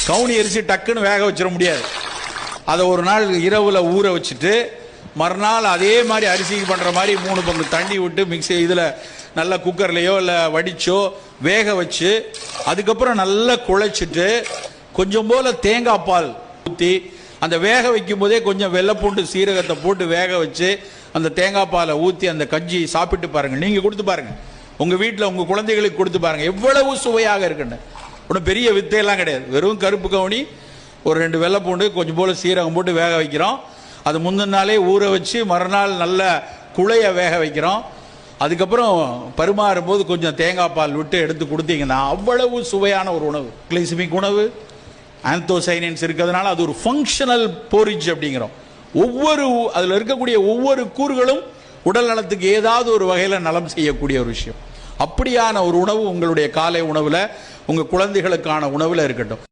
கவுனி அரிசி டக்குன்னு வேக வச்சிட முடியாது. அதை ஒரு நாள் இரவுல ஊற வச்சுட்டு மறுநாள் அதே மாதிரி அரிசிக்கு பண்ணுற மாதிரி 3 பங்கு தண்ணி விட்டு மிக்ஸி இதில் நல்லா குக்கர்லையோ இல்லை வடிச்சோ வேக வச்சு அதுக்கப்புறம் நல்லா குழைச்சிட்டு கொஞ்சம் போல் தேங்காய் பால் ஊற்றி அந்த வேக வைக்கும் போதே கொஞ்சம் வெள்ளைப்பூண்டு சீரகத்தை போட்டு வேக வச்சு அந்த தேங்காய் பாலை ஊற்றி அந்த கஞ்சி சாப்பிட்டு பாருங்கள். நீங்கள் கொடுத்து பாருங்கள், உங்கள் வீட்டில் உங்கள் குழந்தைகளுக்கு கொடுத்து பாருங்கள், எவ்வளவு சுவையாக இருக்குன்னு. ஒன்றும் பெரிய வித்தையெல்லாம் கிடையாது. வெறும் கருப்பு கவுனி, ஒரு 2 வெள்ளைப்பூண்டு, கொஞ்சம் போல் சீரகம் போட்டு வேக வைக்கிறோம். அது முந்தின நாளே ஊற வச்சு மறுநாள் நல்ல குழைய வேக வைக்கிறோம். அதுக்கப்புறம் பரிமாறும் போது கொஞ்சம் தேங்காய் பால் விட்டு எடுத்து கொடுத்தீங்கன்னா அவ்வளவு சுவையான ஒரு உணவு. கிளைசிமிக் உணவு, ஆந்தோசைனின்ஸ் இருக்கிறதுனால அது ஒரு ஃபங்க்ஷனல் போரிஜ் அப்படிங்கிறோம். அதில் இருக்கக்கூடிய ஒவ்வொரு கூறுகளும் உடல் நலத்துக்கு ஏதாவது ஒரு வகையில் நலம் செய்யக்கூடிய ஒரு விஷயம். அப்படியான ஒரு உணவு உங்களுடைய காலை உணவில், உங்கள் குழந்தைகளுக்கான உணவில் இருக்கட்டும்.